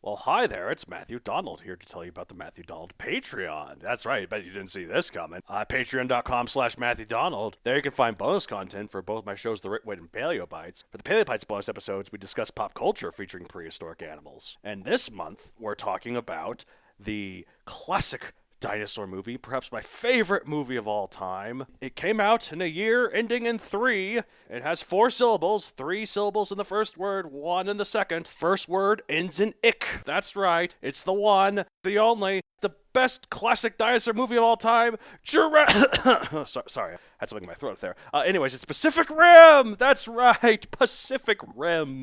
Well, hi there, it's Matthew Donald here to tell you about the Matthew Donald Patreon. That's right, I bet you didn't see this coming. Patreon.com/Matthew Donald. There you can find bonus content for both my shows, The Right Weight and Paleobites. For the Paleobites bonus episodes, we discuss pop culture featuring prehistoric animals. And this month, we're talking about the classic dinosaur movie, perhaps my favorite movie of all time. It came out in a year ending in 3. It has 4 syllables, 3 syllables in the first word, 1 in the second. First word ends in ick. That's right. It's the one, the only, the best classic dinosaur movie of all time, Sorry, I had something in my throat there. Anyways, it's Pacific Rim! That's right, Pacific Rim.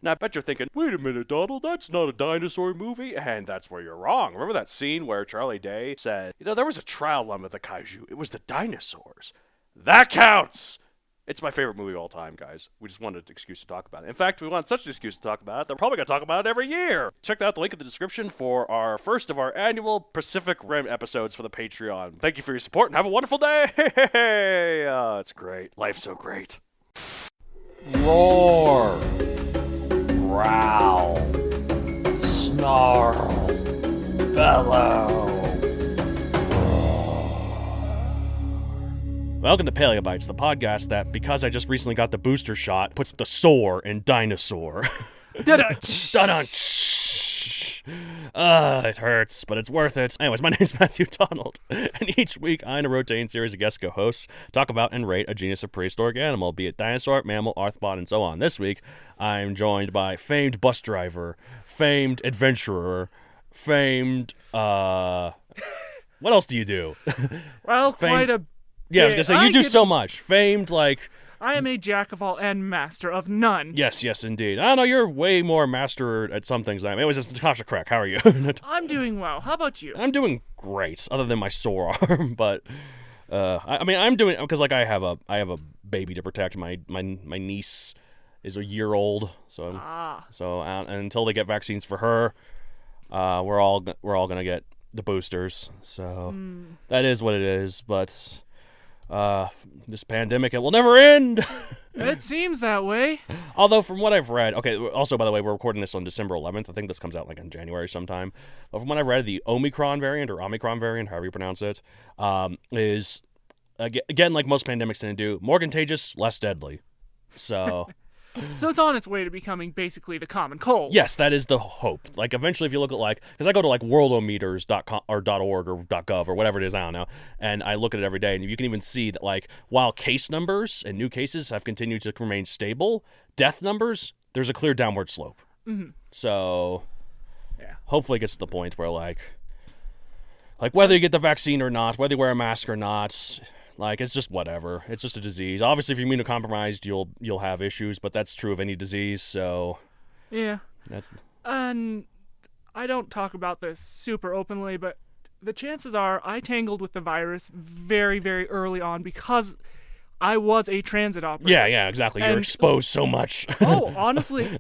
Now, I bet you're thinking, wait a minute, Donald, that's not a dinosaur movie. And that's where you're wrong. Remember that scene where Charlie Day said, there was a trial run with the kaiju. It was the dinosaurs. That counts! It's my favorite movie of all time, guys. We just wanted an excuse to talk about it. In fact, we want such an excuse to talk about it, they're probably going to talk about it every year. Check out the link in the description for our first of our annual Pacific Rim episodes for the Patreon. Thank you for your support and have a wonderful day. It's great. Life's so great. Roar, growl, snarl, bellow. Welcome to Paleobites, the podcast that, because I just recently got the booster shot, puts the soar in dinosaur. It hurts, but it's worth it. Anyways, my name's Matthew Donald, and each week I and a rotating series of guest co-hosts talk about and rate a genus of prehistoric animal, be it dinosaur, mammal, arthropod, and so on. This week, I'm joined by famed bus driver, famed adventurer, famed, what else do you do? Well, quite a... Yeah, I was going to say, you do so much. Famed, like... I am a jack of all and master of none. Yes, indeed. I don't know, you're way more master at some things than I am. Anyways, it's Natasha Krech. How are you? I'm doing well. How about you? I'm doing great, other than my sore arm, but... I'm doing... Because, like, I have a baby to protect. My niece is a year old, so... and until they get vaccines for her, we're all going to get the boosters. So, that is what it is, but... this pandemic, it will never end. It seems that way. Although, from what I've read, okay, also, by the way, we're recording this on December 11th. I think this comes out like in January sometime. But from what I've read, the Omicron variant, however you pronounce it, is, again, like most pandemics tend to do, more contagious, less deadly. So... So it's on its way to becoming basically the common cold. Yes, that is the hope. Like, eventually, if you look at, like, because I go to, like, worldometers.com or .org or .gov or whatever it is, I don't know, and I look at it every day, and you can even see that, like, while case numbers and new cases have continued to remain stable, death numbers, there's a clear downward slope. Mm-hmm. So, yeah, hopefully it gets to the point where, like, whether you get the vaccine or not, whether you wear a mask or not... Like, it's just whatever. It's just a disease. Obviously, if you're immunocompromised, you'll have issues, but that's true of any disease, so... Yeah. That's... And I don't talk about this super openly, but the chances are I tangled with the virus very, very early on because I was a transit operator. Yeah, exactly. You're exposed so much. Honestly,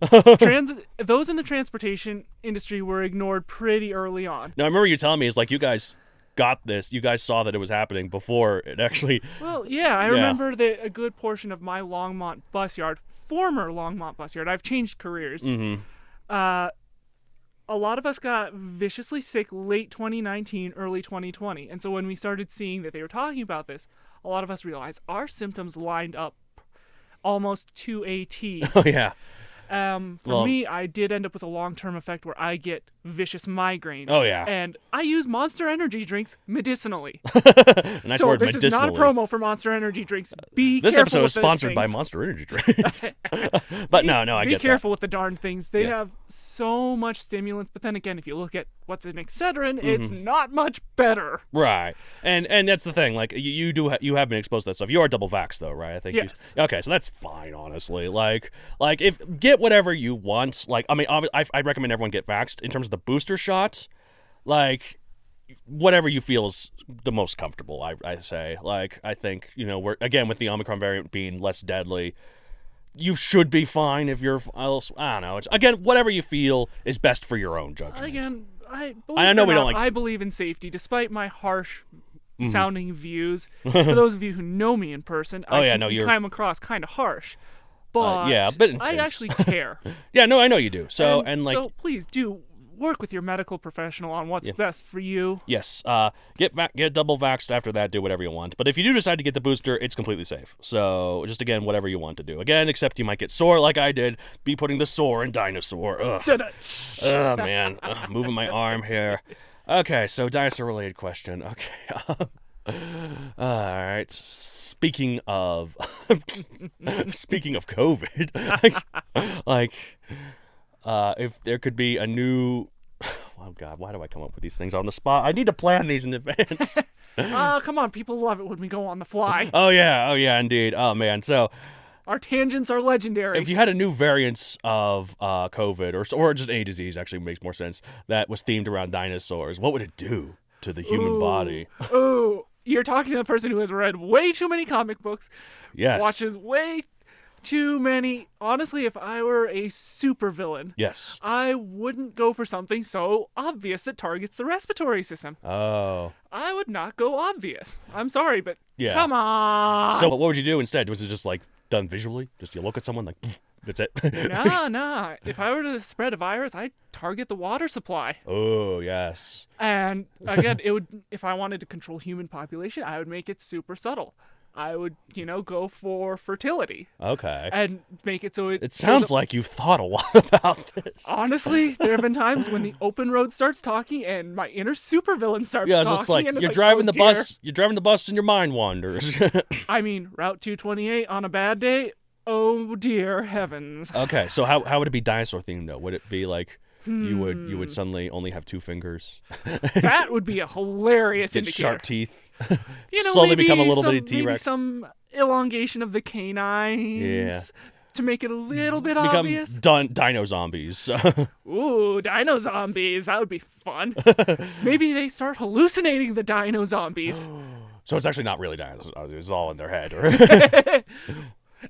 those in the transportation industry were ignored pretty early on. No, I remember you telling me, it's like, you guys... got this. You guys saw that it was happening before it actually... Well, yeah, I remember that a good portion of my former Longmont bus yard, I've changed careers. Mm-hmm. A lot of us got viciously sick late 2019, early 2020. And so when we started seeing that they were talking about this, a lot of us realized our symptoms lined up almost to a T. Oh, yeah. For me, I did end up with a long-term effect where I get vicious migraines. Oh, yeah. And I use Monster Energy drinks medicinally. Nice so word, this medicinally. is not a promo for Monster Energy drinks. This episode is sponsored by Monster Energy drinks. But no, I get that. Be careful with the darn things. They have so much stimulants, but then again, if you look at what's in Excedrin, it's not much better. Right. And that's the thing. Like, you have been exposed to that stuff. You are double vaxxed, though, right? I think. Yes. Okay, so that's fine, honestly. Like if get whatever you want. Like, I mean, I recommend everyone get vaxxed. In terms of the booster shot, like, whatever you feel is the most comfortable, I say. Like, I think, we're, again, with the Omicron variant being less deadly, you should be fine if you're, I don't know. It's, again, whatever you feel is best for your own judgment. Again, I know we don't like... I believe in safety, despite my harsh sounding views. For those of you who know me in person, you come across kind of harsh. But but intense. I actually care. Yeah, no, I know you do. So please do work with your medical professional on what's best for you. Yes. Get double vaxxed after that. Do whatever you want. But if you do decide to get the booster, it's completely safe. So just again, whatever you want to do. Again, except you might get sore like I did. Be putting the sore in dinosaur. Ugh. Oh man. Moving my arm here. Okay. So dinosaur-related question. Okay. All right. Speaking of COVID, if there could be a new, oh God, why do I come up with these things on the spot? I need to plan these in advance. Come on, people love it when we go on the fly. Oh yeah, indeed. Oh man, so our tangents are legendary. if you had a new variant of COVID or just any disease, actually makes more sense, that was themed around dinosaurs, what would it do to the human body? Ooh. You're talking to a person who has read way too many comic books. Yes. Watches way too many. Honestly, if I were a supervillain, Yes. I wouldn't go for something so obvious that targets the respiratory system. Oh. I would not go obvious. I'm sorry, but Yeah. come on. So what would you do instead? Was it just like done visually? Just you look at someone like, that's it? Nah. If I were to spread a virus, I'd target the water supply. Oh, yes. And again, it would. If I wanted to control human population, I would make it super subtle. I would, go for fertility. Okay. And make it so It sounds like you've thought a lot about this. Honestly, there have been times when the open road starts talking and my inner supervillain starts Yeah, talking. it's just like and you're it's driving oh, the bus. You're driving the bus and your mind wanders. I mean, Route 228 on a bad day. Oh dear heavens. Okay, so how would it be dinosaur themed though? Would it be like you would suddenly only have 2 fingers? That would be a hilarious Get indicator. sharp teeth. Slowly become a little some, bitty T-Rex. Maybe some elongation of the canines. Yeah. To make it a little bit Become obvious. dino zombies. Ooh, dino zombies. That would be fun. Maybe they start hallucinating the dino zombies. So it's actually not really dinosaurs. It's all in their head. Right?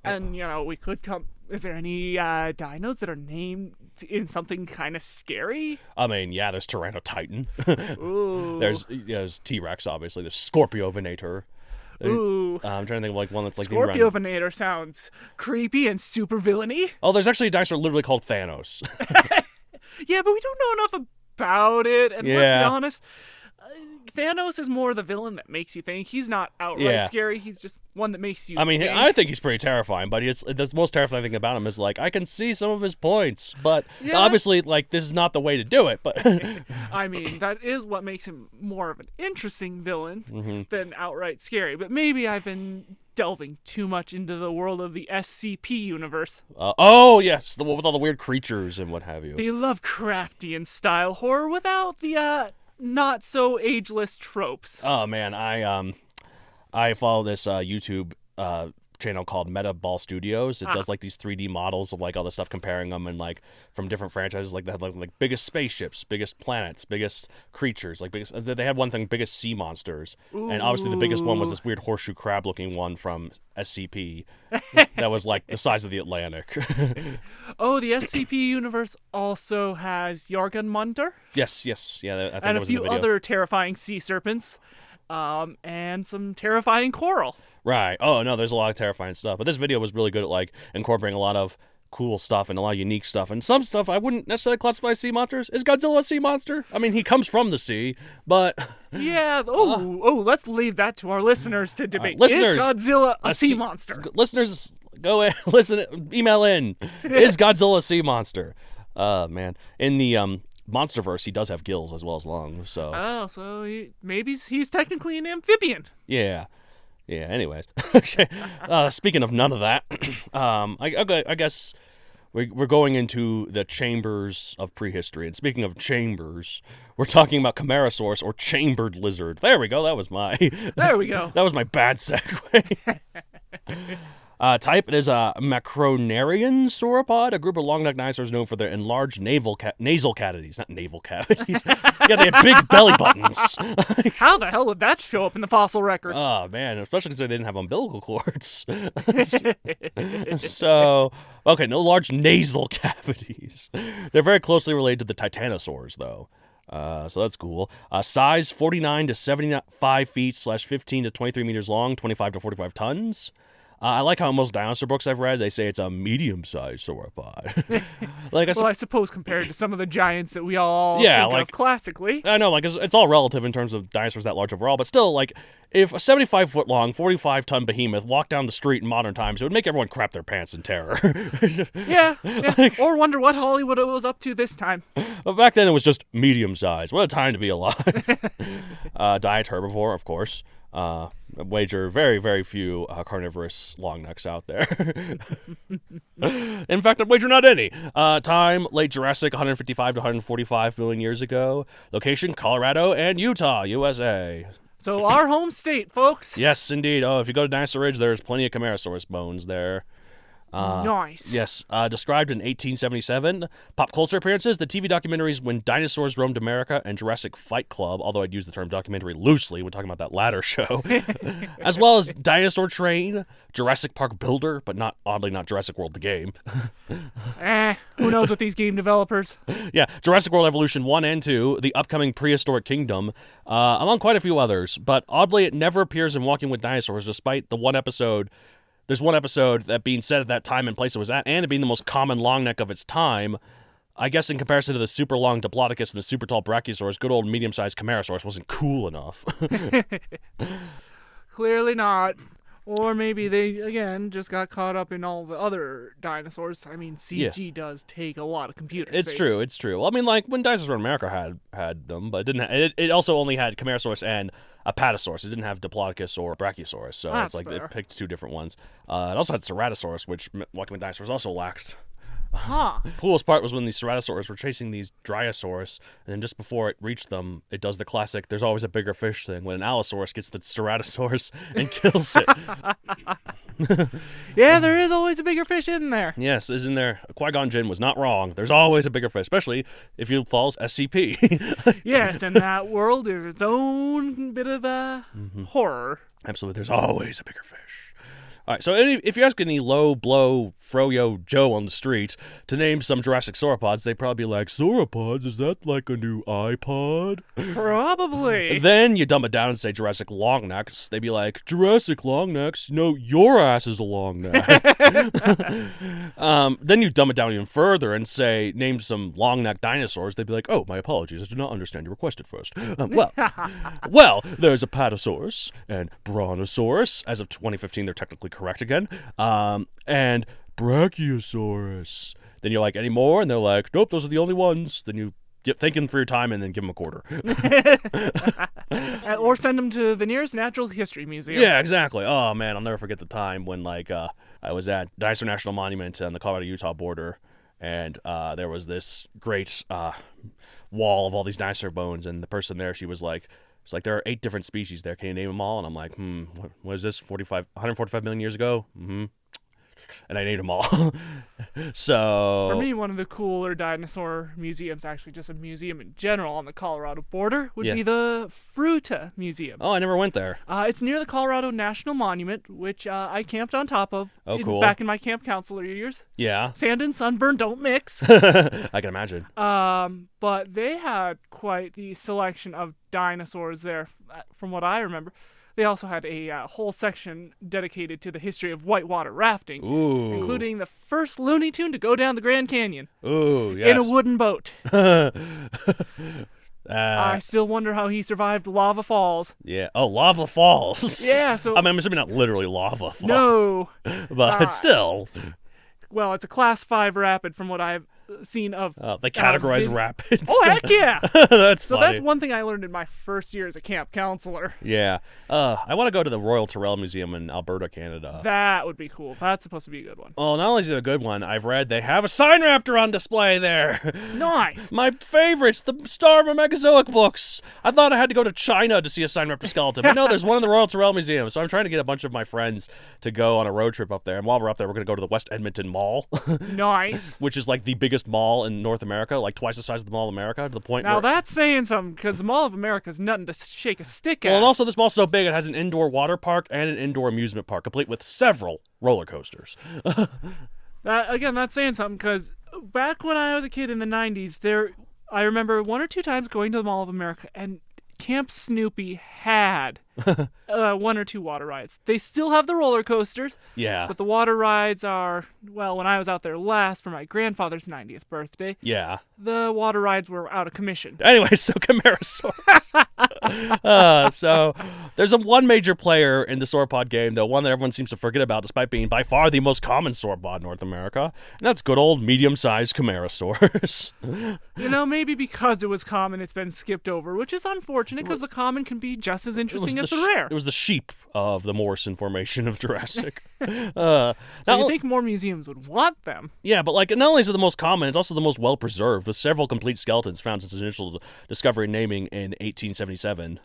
And, we could come... Is there any dinos that are named in something kind of scary? I mean, yeah, there's Tyrannotitan. Ooh. There's T-Rex, obviously. There's Scorpiovenator. Ooh. I'm trying to think of like one that's like... Scorpiovenator sounds creepy and super villainy. Oh, there's actually a dinosaur literally called Thanos. Yeah, but we don't know enough about it. And let's be honest... Thanos is more the villain that makes you think. He's not outright scary. He's just one that makes you think. I think he's pretty terrifying, but the most terrifying thing about him is, like, I can see some of his points, but obviously, like, this is not the way to do it. But I mean, that is what makes him more of an interesting villain than outright scary. But maybe I've been delving too much into the world of the SCP universe. Oh, yes, with all the weird creatures and what have you. The Lovecraftian style horror without the not so ageless tropes. Oh man, I follow this YouTube channel called Meta Ball Studios. It does like these 3D models of like all the stuff, comparing them and like from different franchises. Like they have like biggest spaceships, biggest planets, biggest creatures. Like they had one thing, biggest sea monsters, and obviously the biggest one was this weird horseshoe crab looking one from SCP that was like the size of the Atlantic. Oh, the SCP universe also has Jorgenmunter. Yes, yeah. I think and that a was few in the video. other terrifying sea serpents, and some terrifying coral. Right. Oh, no, there's a lot of terrifying stuff. But this video was really good at, like, incorporating a lot of cool stuff and a lot of unique stuff. And some stuff I wouldn't necessarily classify as sea monsters. Is Godzilla a sea monster? I mean, he comes from the sea, but... Yeah, let's leave that to our listeners to debate. Listeners, is Godzilla a sea monster? Listeners, go in, listen, email in. Is Godzilla a sea monster? Man. In the... Monsterverse, he does have gills as well as lungs, so... Oh, so maybe he's technically an amphibian. Yeah, anyways. Okay. Speaking of none of that, I guess we're going into the chambers of prehistory. And speaking of chambers, we're talking about Camarasaurus, or chambered lizard. There we go. That was my... There we go. That was my bad segue. Type, it is a macronarian sauropod, a group of long-necked dinosaurs known for their enlarged nasal cavities. Not naval cavities. Yeah, they have big belly buttons. How the hell would that show up in the fossil record? Oh, man, especially because they didn't have umbilical cords. So, okay, no large nasal cavities. They're very closely related to the titanosaurs, though. So that's cool. Size 49 to 75 feet / 15 to 23 meters long, 25 to 45 tons. I like how in most dinosaur books I've read, they say it's a medium-sized sauropod. Well, I suppose compared to some of the giants that we all Yeah, think like- of classically. I know, like, it's all relative in terms of dinosaurs that large overall, but still, like, if a 75-foot-long, 45-ton behemoth walked down the street in modern times, it would make everyone crap their pants in terror. Yeah. Or wonder what Hollywood was up to this time. But back then, it was just medium-sized. What a time to be alive. Diet herbivore, of course. Wager very, very few carnivorous long necks out there. In fact, I'd wager not any. Time, late Jurassic, 155 to 145 million years ago. Location, Colorado and Utah, USA. So our home state, folks. Yes, indeed. Oh, if you go to Dinosaur Ridge, there's plenty of Camarasaurus bones there. Nice. Yes, described in 1877. Pop culture appearances, the TV documentaries When Dinosaurs Roamed America and Jurassic Fight Club, although I'd use the term documentary loosely when talking about that latter show, as well as Dinosaur Train, Jurassic Park Builder, but oddly not Jurassic World the game. Who knows with these game developers? Yeah, Jurassic World Evolution 1 and 2, The Upcoming Prehistoric Kingdom, among quite a few others, but oddly it never appears in Walking with Dinosaurs despite the one episode. There's one episode that being set at that time and place it was at, and it being the most common long neck of its time. I guess in comparison to the super long Diplodocus and the super tall Brachiosaurus, good old medium-sized Camarasaurus wasn't cool enough. Clearly not. Or maybe they, again, just got caught up in all the other dinosaurs. I mean, CG does take a lot of computer space. It's true. Well, I mean, like, when Dinosaurs Roamed America had them, but it didn't. It also only had Camarasaurus and Apatosaurus. It didn't have Diplodocus or Brachiosaurus, so That's it's like fair. they picked two different ones. It also had Ceratosaurus, which Walking with Dinosaurs also lacked. Huh. Coolest part was when these Ceratosaurus were chasing these Dryosaurus, and then just before it reached them, it does the classic "there's always a bigger fish" thing when an Allosaurus gets the Ceratosaurus and kills it. Yeah, there is always a bigger fish in there. Yes, isn't there? Qui-Gon Jinn was not wrong. There's always a bigger fish, especially if you follows SCP. Yes, and that world is its own bit of horror. Absolutely, there's always a bigger fish. All right, so if you ask any low blow froyo Joe on the street to name some Jurassic sauropods, they'd probably be like, "Sauropods? Is that like a new iPod?" Probably. Then you dumb it down and say Jurassic longnecks. They'd be like, "Jurassic longnecks? No, your ass is a long neck." Then you dumb it down even further and say, name some long neck dinosaurs. They'd be like, "Oh, my apologies. I did not understand your request at first." Well, there's Apatosaurus and Brontosaurus. As of 2015, they're technically correct again. And Brachiosaurus. Then you're like, "Any more?" And they're like, "Nope, those are the only ones." Then you get thanking for your time and then give them a quarter. Or send them to the nearest natural history museum. Yeah, exactly. Oh man, I'll never forget the time when I was at Dinosaur National Monument on the Colorado-Utah border, and there was this great wall of all these dinosaur bones, and the person there, she was like, "It's like there are 8 different species there. Can you name them all?" And I'm like, what is this? 145 million years ago? And I named them all. So For me, one of the cooler dinosaur museums, actually just a museum in general on the Colorado border, would be the Fruta Museum. Oh, I never went there. It's near the Colorado National Monument, which I camped on top of Cool. back in my camp counselor years. Yeah. Sand and sunburn don't mix. I can imagine. But they had quite the selection of dinosaurs there, from what I remember. They also had a whole section dedicated to the history of whitewater rafting, including the first Looney Tune to go down the Grand Canyon in a wooden boat. I still wonder how he survived lava falls. Yeah. Oh, lava falls. Yeah, so... I mean, I'm assuming not literally lava falls. No. But still. Well, it's a Class 5 rapid from what I've seen of... They categorize rapids. Oh, heck yeah! That's So funny. that's one thing I learned in my first year as a camp counselor. Yeah. I want to go to the Royal Tyrrell Museum in Alberta, Canada. That would be cool. That's supposed to be a good one. Well, not only is it a good one, I've read they have a sign raptor on display there. Nice! My favorites, the star of my Megazoic books. I thought I had to go to China to see a sign raptor skeleton, but no, there's one in the Royal Tyrrell Museum. So I'm trying to get a bunch of my friends to go on a road trip up there. And while we're up there, we're going to go to the West Edmonton Mall, Nice. which is like the biggest mall in North America, like twice the size of the Mall of America, to the point Now where... that's saying something, because the Mall of America is nothing to shake a stick at. Well, and also this mall's so big, it has an indoor water park and an indoor amusement park, complete with several roller coasters. That's saying something, because back when I was a kid in the 90s, I remember 1 or 2 times going to the Mall of America, and Camp Snoopy had 1 or 2 water rides. They still have the roller coasters, Yeah. but the water rides are, well, when I was out there last for my grandfather's 90th birthday, Yeah. the water rides were out of commission. Anyway, so Camarasaurus. So there's one major player in the sauropod game, though one that everyone seems to forget about, despite being by far the most common sauropod in North America, and that's good old medium-sized Camarasaurus. Maybe because it was common, it's been skipped over, which is unfortunate because the common can be just as interesting as the rare. It was the sheep of the Morrison formation of Jurassic. So you think more museums would want them? Yeah, but not only is it the most common, it's also the most well-preserved, with several complete skeletons found since its initial discovery and naming in 1877.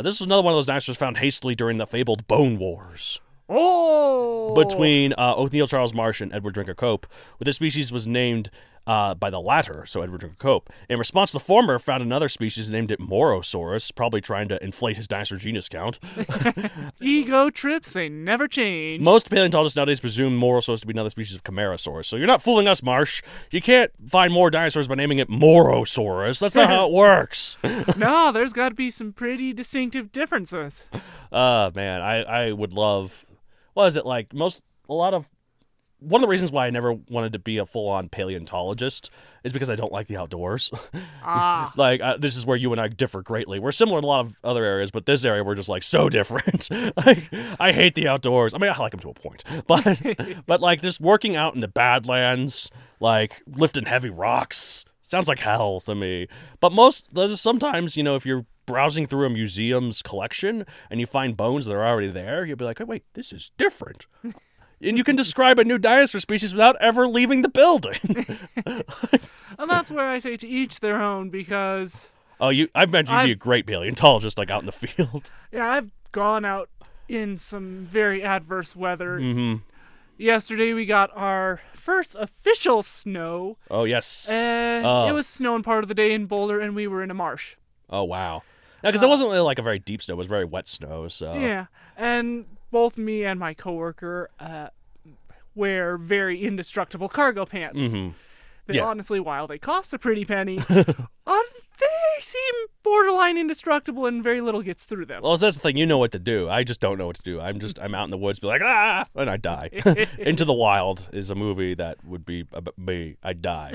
This was another one of those dinosaurs found hastily during the fabled Bone Wars. Oh! Between Othniel Charles Marsh and Edward Drinker Cope, with this species was named by the latter, so Edward Drinker Cope. In response, the former found another species and named it Morosaurus, probably trying to inflate his dinosaur genus count. Ego trips, they never change. Most paleontologists nowadays presume Morosaurus to be another species of Camarasaurus, so you're not fooling us, Marsh. You can't find more dinosaurs by naming it Morosaurus. That's not how it works. No, there's got to be some pretty distinctive differences. Man, I would love... What is it like? One of the reasons why I never wanted to be a full-on paleontologist is because I don't like the outdoors. This is where you and I differ greatly. We're similar in a lot of other areas, but this area we're just so different. I hate the outdoors. I mean, I like them to a point, but just working out in the Badlands, lifting heavy rocks, sounds like hell to me. But sometimes, if you're browsing through a museum's collection and you find bones that are already there, you'll be like, oh, wait, this is different. And you can describe a new dinosaur species without ever leaving the building. And that's where I say to each their own, because... I've mentioned you'd be a great paleontologist, out in the field. Yeah, I've gone out in some very adverse weather. Mm-hmm. Yesterday we got our first official snow. Oh, yes. It was snowing part of the day in Boulder, and we were in a marsh. Oh, wow. Yeah, because it wasn't really a very deep snow. It was very wet snow, so... Yeah, and both me and my coworker wear very indestructible cargo pants. Mm-hmm. They honestly, while they cost a pretty penny, they seem borderline indestructible and very little gets through them. Well, that's the thing. You know what to do. I just don't know what to do. I'm out in the woods, be like, and I die. Into the Wild is a movie that would be about me. I'd die.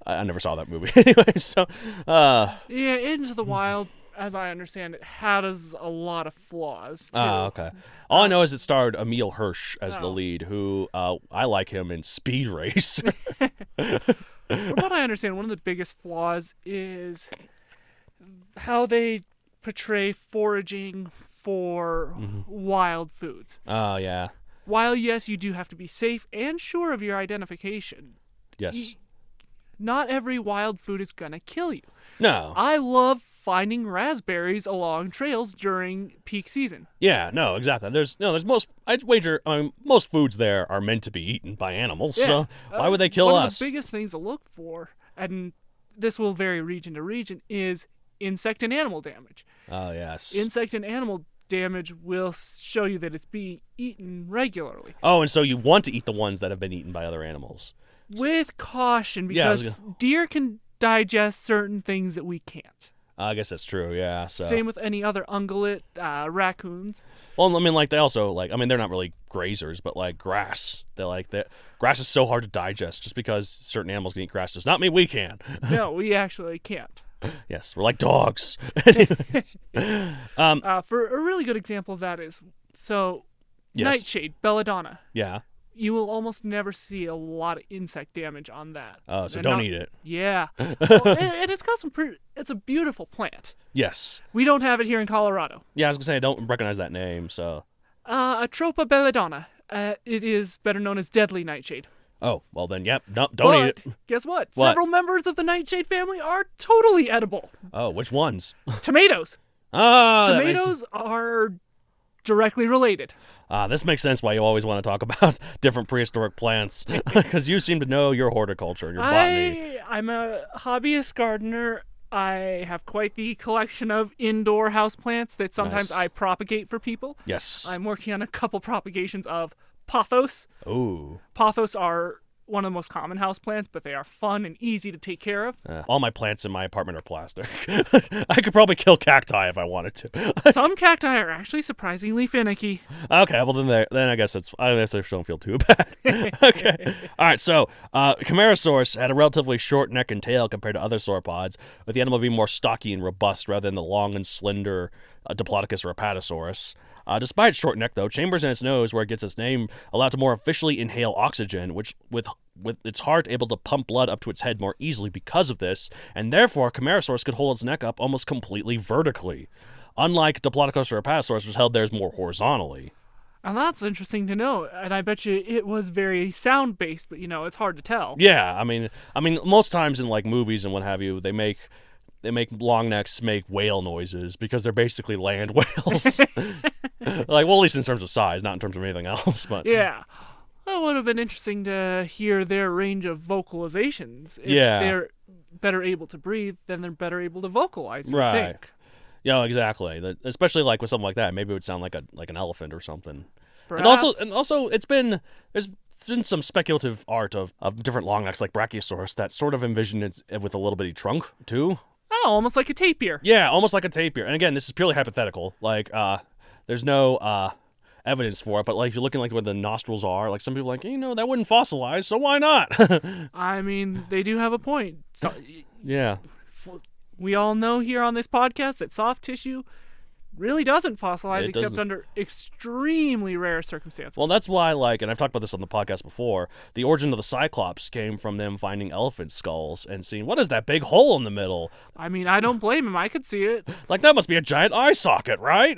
I never saw that movie anyway, so... Yeah, Into the Wild, as I understand it, has a lot of flaws, too. Okay. All I know is it starred Emil Hirsch as the lead, who I like him in Speed Race. From what I understand, one of the biggest flaws is how they portray foraging for wild foods. Oh, yeah. While, yes, you do have to be safe and sure of your identification. Yes. Not every wild food is going to kill you. No. I love finding raspberries along trails during peak season. Yeah, no, exactly. I'd wager, most foods there are meant to be eaten by animals, so why would they kill us? One of the biggest things to look for, and this will vary region to region, is insect and animal damage. Oh, yes. Insect and animal damage will show you that it's being eaten regularly. Oh, and so you want to eat the ones that have been eaten by other animals. With caution, because deer can digest certain things that we can't. I guess that's true, yeah. So. Same with any other ungulate, raccoons. Well, I mean, they also, they're not really grazers, but, grass. Grass is so hard to digest. Just because certain animals can eat grass does not mean we can. No, we actually can't. Yes, we're like dogs. For a really good example of that is, nightshade, belladonna. Yeah. You will almost never see a lot of insect damage on that. Oh, so don't eat it. Yeah. Well, and it's got it's a beautiful plant. Yes. We don't have it here in Colorado. Yeah, I was going to say, I don't recognize that name, so. Atropa belladonna. It is better known as deadly nightshade. Oh, well then, yep. No, don't eat it. Guess what? Several members of the nightshade family are totally edible. Oh, which ones? Tomatoes. Tomatoes are directly related. This makes sense why you always want to talk about different prehistoric plants, because you seem to know your horticulture, your botany. I'm a hobbyist gardener. I have quite the collection of indoor houseplants that sometimes I propagate for people. Yes. I'm working on a couple propagations of pothos. Ooh. Pothos are one of the most common house plants, but they are fun and easy to take care of. All my plants in my apartment are plastic. I could probably kill cacti if I wanted to. Some cacti are actually surprisingly finicky. Okay, well then I guess I don't feel too bad. Okay, all right. So Camarasaurus had a relatively short neck and tail compared to other sauropods, with the animal being more stocky and robust rather than the long and slender Diplodocus or Apatosaurus. Despite its short neck, though, chambers in its nose, where it gets its name, allow it to more efficiently inhale oxygen, which with its heart able to pump blood up to its head more easily because of this, and therefore Camarasaurus could hold its neck up almost completely vertically, unlike Diplodocus or Apatosaurus, which held theirs more horizontally. And that's interesting to know, and I bet you it was very sound-based, but, it's hard to tell. Yeah, I mean, most times in, like, movies and what have you, they make long necks make whale noises because they're basically land whales. Like, well, at least in terms of size, not in terms of anything else. But yeah, well, it would have been interesting to hear their range of vocalizations. If they're better able to breathe, then they're better able to vocalize. Right. Think. Yeah, exactly. Especially like with something like that, maybe it would sound like an elephant or something. Perhaps. And also, there's been some speculative art of different long necks like Brachiosaurus that sort of envision it with a little bitty trunk too. Oh, almost like a tapir. Yeah, almost like a tapir. And again, this is purely hypothetical. Like, there's no evidence for it, but like if you're looking like where the nostrils are, like some people are like, that wouldn't fossilize, so why not? I mean, they do have a point. So, yeah. We all know here on this podcast that soft tissue really doesn't fossilize except under extremely rare circumstances. Well, that's why, and I've talked about this on the podcast before, the origin of the Cyclops came from them finding elephant skulls and seeing, what is that big hole in the middle? I mean, I don't blame him. I could see it. Like, that must be a giant eye socket, right?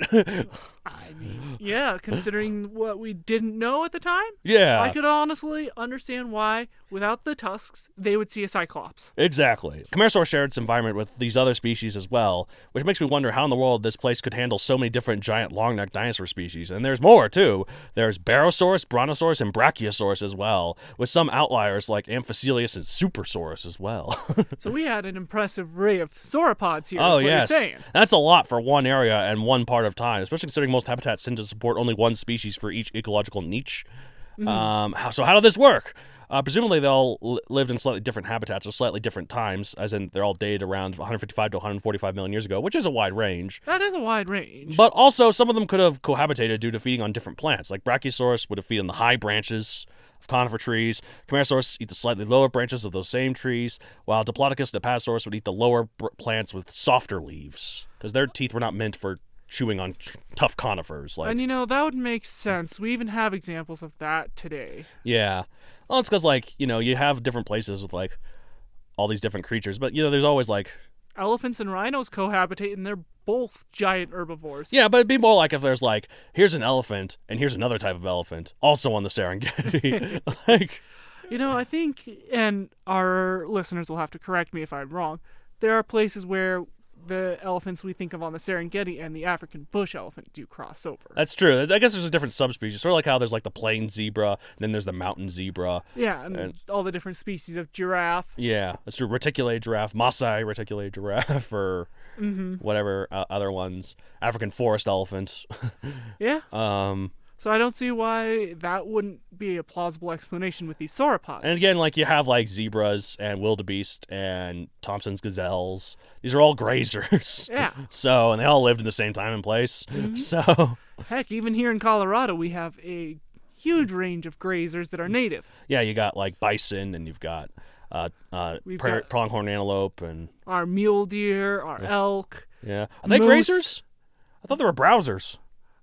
I mean, yeah, considering what we didn't know at the time. Yeah. I could honestly understand why, without the tusks, they would see a Cyclops. Exactly. Camarasaurus shared its environment with these other species as well, which makes me wonder how in the world this place could handle so many different giant long-necked dinosaur species. And there's more, too. There's Barosaurus, Brontosaurus, and Brachiosaurus as well, with some outliers like Amphicelius and Supersaurus as well. So we had an impressive array of sauropods here, oh, is what yes. you're saying. That's a lot for one area and one part of time, especially considering most habitats tend to support only one species for each ecological niche. Mm-hmm. So how did this work? Presumably they all lived in slightly different habitats or slightly different times, as in they're all dated around 155 to 145 million years ago, which is a wide range. That is a wide range. But also some of them could have cohabitated due to feeding on different plants. Like Brachiosaurus would have feed on the high branches of conifer trees. Camarasaurus eat the slightly lower branches of those same trees, while Diplodocus and Apatosaurus would eat the lower plants with softer leaves, because their teeth were not meant for chewing on tough conifers. And that would make sense. We even have examples of that today. Yeah. Well, it's because, you have different places with, all these different creatures, but, there's always, elephants and rhinos cohabitate, and they're both giant herbivores. Yeah, but it'd be more like if there's, here's an elephant, and here's another type of elephant, also on the Serengeti. I think, and our listeners will have to correct me if I'm wrong, there are places where the elephants we think of on the Serengeti and the African bush elephant do cross over. That's true. I guess there's a different subspecies. Sort of like how there's the plain zebra, and then there's the mountain zebra. Yeah, and all the different species of giraffe. Yeah, that's true. Reticulated giraffe, Maasai reticulated giraffe, or whatever other ones. African forest elephant. Yeah. So I don't see why that wouldn't be a plausible explanation with these sauropods. And again, you have zebras and wildebeest and Thompson's gazelles. These are all grazers. Yeah. And they all lived in the same time and place. Mm-hmm. So heck, even here in Colorado, we have a huge range of grazers that are native. Yeah, you got bison, and you've got pronghorn antelope, and our mule deer, our elk. Yeah. Are they moose. grazers? I thought they were browsers.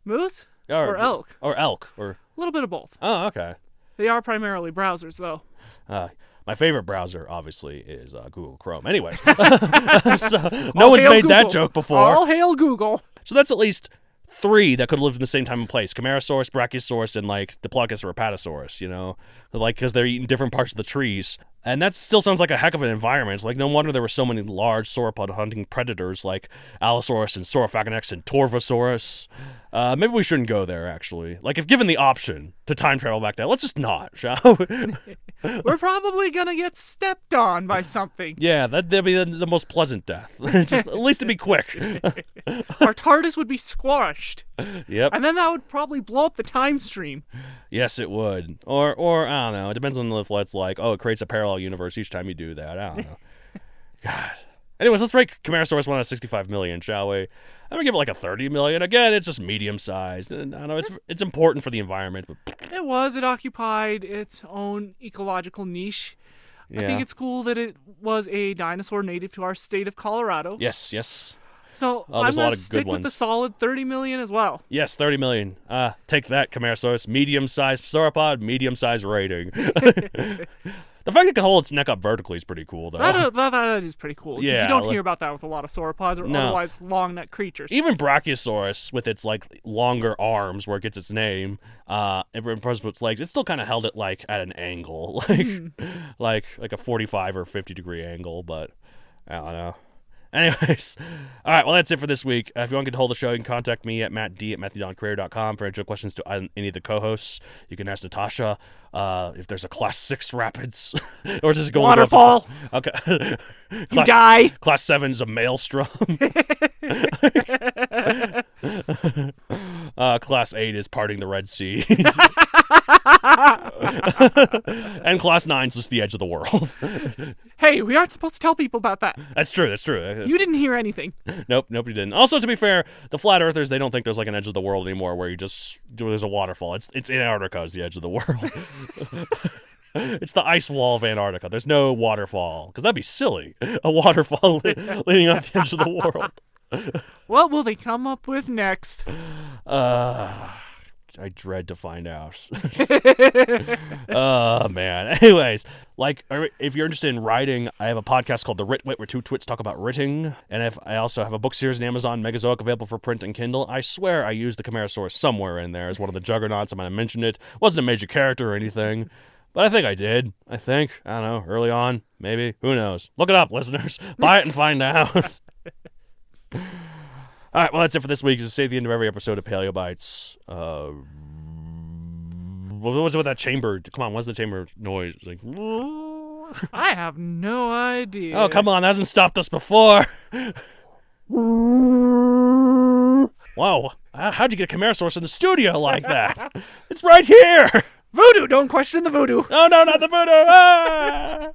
Moose? Or elk? Or elk. Or a little bit of both. Oh, okay. They are primarily browsers, though. My favorite browser, obviously, is Google Chrome. Anyway, no one's made Google. that joke before. All hail Google. So that's at least 3 that could have lived in the same time and place: Camarasaurus, Brachiosaurus, and Diplodocus or Apatosaurus. Because they're eating different parts of the trees. And that still sounds like a heck of an environment. No wonder there were so many large sauropod hunting predators like Allosaurus and Saurophagonex and Torvosaurus. Maybe we shouldn't go there, actually. If given the option to time travel back there, let's just not, shall we? We're probably gonna get stepped on by something. Yeah, that'd be the most pleasant death. Just, at least to be quick. our TARDIS would be squashed. Yep. And then that would probably blow up the time stream. Yes, it would. Or I don't know. It depends on if it's like, it creates a parallel universe each time you do that. I don't know. God. Anyways, let's rate Camarasaurus 1 out of 65 million, shall we? I'm gonna give it like a 30 million. Again, it's just medium sized. And I know it's important for the environment, but It occupied its own ecological niche. yeah. I think it's cool that it was a dinosaur native to our state of Colorado. Yes, yes. So I'm there's a lot going to of stick good with the ones. solid 30 million as well. Yes, 30 million. Take that, Camarasaurus. Medium-sized sauropod, medium-sized rating. The fact it can hold its neck up vertically is pretty cool, though. That is pretty cool. 'Cause Yeah, you don't like- hear about that with a lot of sauropods or No. otherwise long-neck creatures. Even Brachiosaurus, with its like longer arms, where it gets its name, and with its legs, it still kind of held it like at an angle, like a 45 or 50 degree angle. But I don't know. Anyways, all right. Well, that's it for this week. If you want to get hold of the show, you can contact me at mattd@matthewdoncareer.com for any questions to any of the co-hosts. You can ask Natasha if there's a Class 6 rapids, or does it go Waterfall. Okay. You die. Class 7 is a maelstrom. Class 8 is parting the Red Sea. And Class 9 is just the edge of the world. Hey, we aren't supposed to tell people about that. That's true. That's true. You didn't hear anything. Nope, nobody didn't. Also, to be fair, the flat earthers, they don't think there's like an edge of the world anymore where there's a waterfall. It's Antarctica is the edge of the world. It's the ice wall of Antarctica. There's no waterfall, because that'd be silly. A waterfall leading off the edge of the world. What will they come up with next? I dread to find out. Oh, man. Anyways, if you're interested in writing, I have a podcast called The Writ Wit, where two twits talk about writing. And I also have a book series on Amazon, Megazoic, available for print and Kindle. I swear I used the Camarasaurus somewhere in there as one of the juggernauts. I might have mentioned it. Wasn't a major character or anything, but I think I did. I don't know, early on, maybe. Who knows? Look it up, listeners. Buy it and find out. All right, well, that's it for this week. Just say the end of every episode of Paleo Bites. What was it with that chamber? Come on, what's the chamber noise? Like, I have no idea. oh, come on, that hasn't stopped us before. Wow, how'd you get a Camarasaurus in the studio like that? It's right here. Voodoo! Don't question the voodoo! Oh, no, not the voodoo. Ah!